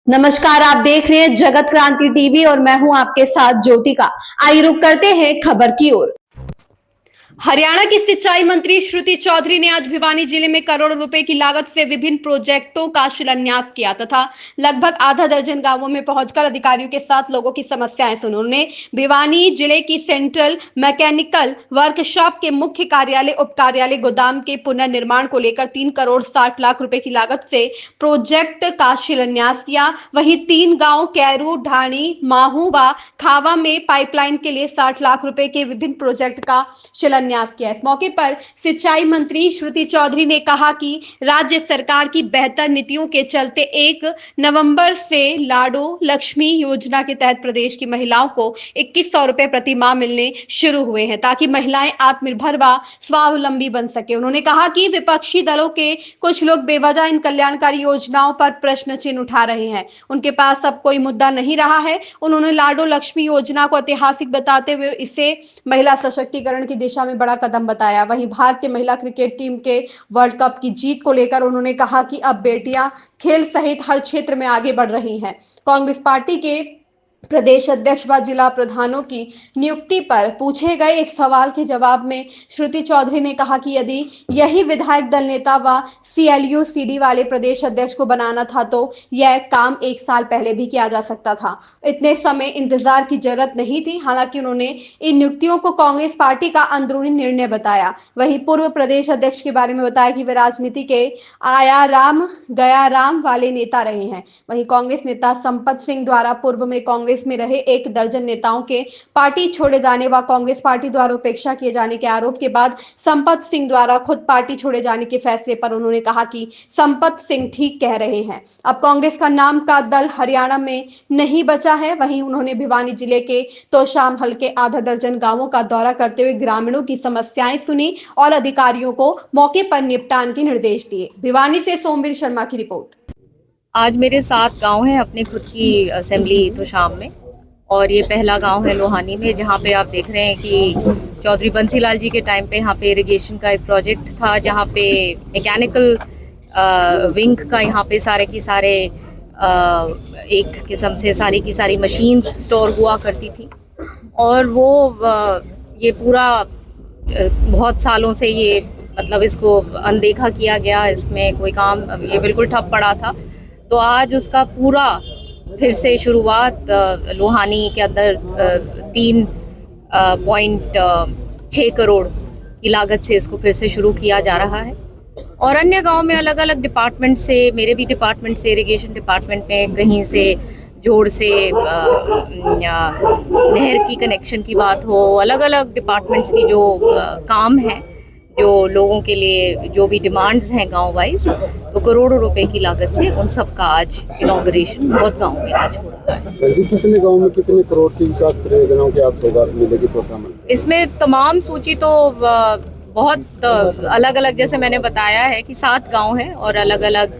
नमस्कार, आप देख रहे हैं जगत क्रांति टीवी और मैं हूं आपके साथ ज्योतिका। आइए रुक करते हैं खबर की ओर। हरियाणा की सिंचाई मंत्री श्रुति चौधरी ने आज भिवानी जिले में करोड़ों रुपए की लागत से विभिन्न प्रोजेक्टों का शिलान्यास किया तथा लगभग आधा दर्जन गांवों में पहुंचकर अधिकारियों के साथ लोगों की समस्याएं सुनी। उन्होंने भिवानी जिले की सेंट्रल मैकेनिकल वर्कशॉप के मुख्य कार्यालय उप कार्यालय गोदाम के पुनर्निर्माण को लेकर 3,60,00,000 रुपए की लागत से प्रोजेक्ट का शिलान्यास किया। वहीं 3 गांव कैरू, ढाणी, माहू व खावा में पाइपलाइन के लिए 60 लाख रुपए के विभिन्न प्रोजेक्ट का शिलान्यास किया। इस मौके पर सिंचाई मंत्री श्रुति चौधरी ने कहा कि राज्य सरकार की बेहतर नीतियों के चलते 1 नवंबर से लाडो लक्ष्मी योजना के तहत प्रदेश की महिलाओं को 2100 रुपए प्रति माह मिलने शुरू हुए हैं ताकि महिलाएं आत्मनिर्भर व स्वावलंबी बन सके। उन्होंने कहा कि विपक्षी दलों के कुछ लोग बेवजह इन कल्याणकारी योजनाओं पर प्रश्न चिन्ह उठा रहे हैं। उनके पास अब कोई मुद्दा नहीं रहा है। उन्होंने लाडो लक्ष्मी योजना को ऐतिहासिक बताते हुए इसे महिला सशक्तिकरण की दिशा में बड़ा कदम बताया। वहीं भारतीय महिला क्रिकेट टीम के वर्ल्ड कप की जीत को लेकर उन्होंने कहा कि अब बेटियां खेल सहित हर क्षेत्र में आगे बढ़ रही हैं। कांग्रेस पार्टी के प्रदेश अध्यक्ष व जिला प्रधानों की नियुक्ति पर पूछे गए एक सवाल के जवाब में श्रुति चौधरी ने कहा कि यदि यही विधायक दल नेता व CLU CD वाले प्रदेश अध्यक्ष को बनाना था तो यह काम 1 साल पहले भी किया जा सकता था। इतने समय इंतजार की जरूरत नहीं थी। हालांकि उन्होंने इन नियुक्तियों को कांग्रेस पार्टी का अंदरूनी निर्णय बताया। वहीं पूर्व प्रदेश अध्यक्ष के बारे में बताया कि वे राजनीति के आया राम गया राम वाले नेता रहे हैं। वहीं कांग्रेस नेता संपत सिंह द्वारा पूर्व में कांग्रेस में रहे 1 दर्जन नेताओं के पार्टी छोड़े जाने व कांग्रेस पार्टी द्वारा उपेक्षा किए जाने के आरोप के बाद संपत सिंह द्वारा खुद पार्टी छोड़े जाने के फैसले पर उन्होंने कहा कि संपत सिंह ठीक कह रहे हैं। अब कांग्रेस का नाम का दल हरियाणा में नहीं बचा है। वहीं उन्होंने भिवानी जिले के तोशाम हल्के आधा दर्जन गांवों का दौरा करते हुए ग्रामीणों की समस्याएं सुनी और अधिकारियों को मौके पर निपटान के निर्देश दिए। भिवानी से सोमवीर शर्मा की रिपोर्ट। आज मेरे 7 गांव हैं अपने खुद की असेंबली तोशाम में, और ये पहला गांव है लोहानी में, जहां पे आप देख रहे हैं कि चौधरी बंसीलाल जी के टाइम पे यहाँ पे इरिगेशन का एक प्रोजेक्ट था, जहां पे मैकेनिकल विंग का यहाँ पे सारे की सारे एक किस्म से सारी की सारी मशीन्स स्टोर हुआ करती थी। और वो ये पूरा बहुत सालों से ये मतलब इसको अनदेखा किया गया, इसमें कोई काम ये बिल्कुल ठप पड़ा था। तो आज उसका पूरा फिर से शुरुआत लोहानी के अंदर 3.6 करोड़ की लागत से इसको फिर से शुरू किया जा रहा है। और अन्य गांव में अलग अलग डिपार्टमेंट से, मेरे भी डिपार्टमेंट से, इरिगेशन डिपार्टमेंट में कहीं से जोड़ से नहर की कनेक्शन की बात हो, अलग अलग डिपार्टमेंट्स की जो काम है, जो लोगों के लिए जो भी डिमांड्स हैं गांव वाइज, तो करोड़ों रुपए की लागत से उन सब का आज इनॉग्रेशन बहुत गांव में आज हो रहा है। कितने गांव में कितने करोड़ की विकास परियोजनाओं की आप सौगात मिलेगी प्रोग्राम? इसमें तमाम सूची तो बहुत अलग अलग, जैसे मैंने बताया है कि 7 गांव हैं और अलग अलग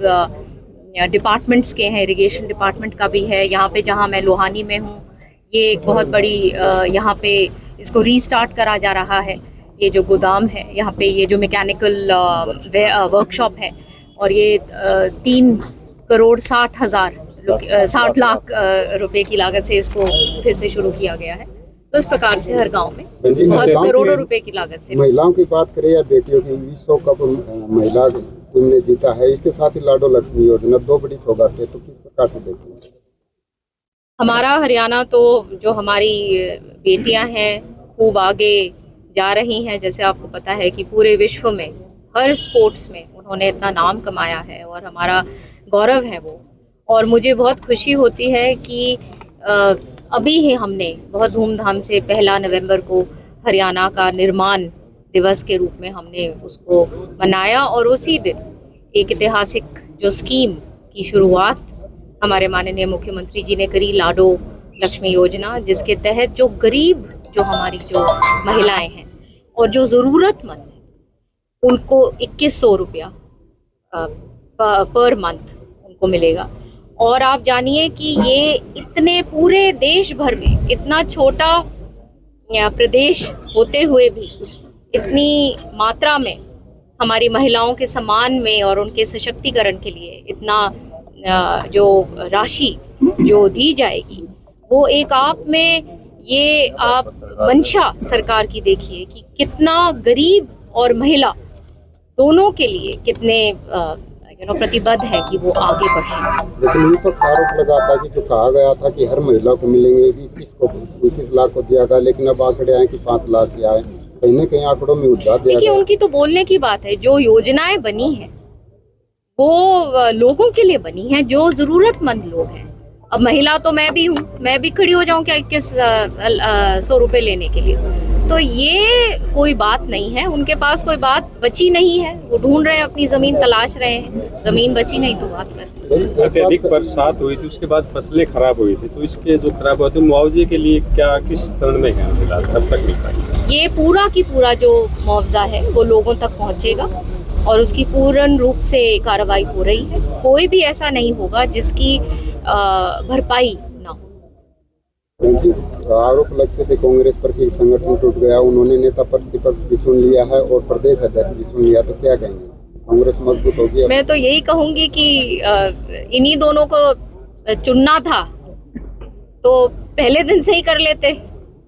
डिपार्टमेंट्स के हैं। इरिगेशन डिपार्टमेंट का भी है यहाँ पे, जहाँ मैं लोहानी में हूँ। ये एक बहुत बड़ी यहाँ पे इसको रीस्टार्ट करा जा रहा है। ये जो गोदाम है यहाँ पे, ये जो मैकेनिकल वर्कशॉप है, और ये 3,60,60 लाख रुपए की लागत से इसको फिर से शुरू किया गया है। तो इस प्रकार से हर गांव में बहुत करोड़ों रुपए की लागत से। महिलाओं की बात करें या बेटियों की, विश्व कप महिला टीम ने जीता है, इसके साथ ही लाडो लक्ष्मी योजना, 2 बड़ी सौगातें, तो किस प्रकार से देखते हैं? हमारा हरियाणा तो जो हमारी बेटियां हैं खूब आगे जा रही हैं। जैसे आपको पता है कि पूरे विश्व में हर स्पोर्ट्स में उन्होंने इतना नाम कमाया है और हमारा गौरव है वो। और मुझे बहुत खुशी होती है कि अभी ही हमने बहुत धूमधाम से 1 नवंबर को हरियाणा का निर्माण दिवस के रूप में हमने उसको मनाया, और उसी दिन एक ऐतिहासिक जो स्कीम की शुरुआत हमारे माननीय मुख्यमंत्री जी ने करी, लाडो लक्ष्मी योजना, जिसके तहत जो गरीब, जो हमारी जो महिलाएं हैं और जो ज़रूरतमंद हैं, उनको 2100 रुपया पर मंथ उनको मिलेगा। और आप जानिए कि ये इतने पूरे देश भर में, इतना छोटा प्रदेश होते हुए भी इतनी मात्रा में हमारी महिलाओं के सम्मान में और उनके सशक्तिकरण के लिए इतना जो राशि जो दी जाएगी वो एक आप में ये आप मंशा सरकार की देखिए कि कितना गरीब और महिला दोनों के लिए कितने प्रतिबद्ध है कि वो आगे बढ़े। लेकिन विपक्ष आरोप लगाता है कि जो कहा गया था कि हर महिला को मिलेंगे, 21 लाख को दिया गया, लेकिन अब आंकड़े आए कि 5 लाख दिया है। कहीं न कहीं आंकड़ों में उधार दिया देखिए गया। उनकी तो बोलने की बात है। जो योजनाएं बनी हैं वो लोगों के लिए बनी हैं, जो जरूरतमंद लोग हैं। अब महिला तो मैं भी हूँ, मैं भी खड़ी हो जाऊँ क्या 2100 रुपए लेने के लिए? तो ये कोई बात नहीं है, उनके पास कोई बात बची नहीं है। वो ढूंढ रहे हैं, अपनी जमीन तलाश रहे हैं, जमीन बची नहीं तो बात कर। अत्यधिक बरसात हुई थी, उसके बाद फसलें खराब हुई थी, तो इसके जो खराब हुआ थे मुआवजे के लिए क्या किस चरण में है फिलहाल, कब तक मिल पाएगी? ये पूरा की पूरा जो मुआवजा है वो लोगों तक पहुंचेगा और उसकी पूर्ण रूप से कार्रवाई हो रही है। कोई भी ऐसा नहीं होगा जिसकी भरपाई ना हो। जी, आरोप लगते थे कांग्रेस पर कि संगठन टूट गया, उन्होंने नेता प्रतिपक्ष भी चुन लिया है और प्रदेश अध्यक्ष भी चुन लिया, तो क्या कहेंगे, कांग्रेस मजबूत होगी? मैं तो यही कहूंगी कि इन्हीं दोनों को चुनना था तो पहले दिन से ही कर लेते।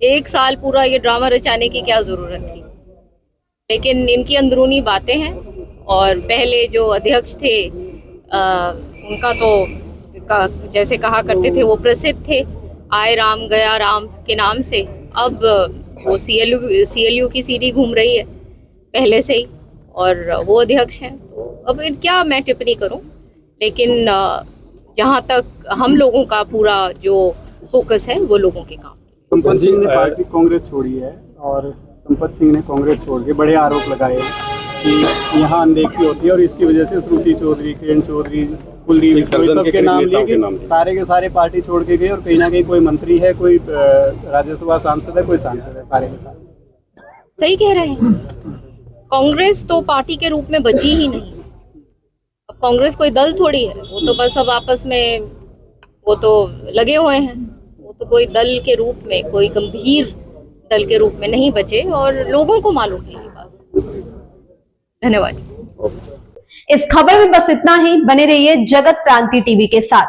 1 साल पूरा ये ड्रामा रचाने की क्या जरूरत थी? लेकिन इनकी अंदरूनी बातें हैं और पहले जो अध्यक्ष थे उनका तो जैसे कहा करते थे वो प्रसिद्ध थे, आए राम गया राम के नाम से। अब वो CLU की सीढ़ी घूम रही है पहले से ही और वो अध्यक्ष हैं। तो अब क्या मैं टिप्पणी करूं, लेकिन जहां तक हम लोगों का पूरा जो फोकस है वो लोगों के काम। संपत सिंह ने पार्टी कांग्रेस छोड़ी है और संपत सिंह ने कांग्रेस छोड़ के बड़े आरोप लगाए हैं कि यहाँ अनदेखी होती है और इसकी वजह से श्रुति चौधरी, किरण चौधरी, कुलदीप सबके नाम लिए कि सारे के सारे पार्टी छोड़ के गए और कहीं ना कहीं कोई मंत्री है, कोई राज्यसभा सांसद है, कोई सांसद है, सारे के सारे। सही कह रहे हैं। कांग्रेस तो पार्टी के रूप में बची ही नहीं। अब कांग्रेस कोई दल थोड़ी है, वो तो बस अब आपस में वो तो लगे हुए हैं। वो तो कोई दल के रूप में, कोई गंभीर दल के रूप में नहीं बचे और लोगों को मालूम है ये बात। धन्यवाद। इस खबर में बस इतना ही। बने रहिए जगत क्रांति टीवी के साथ।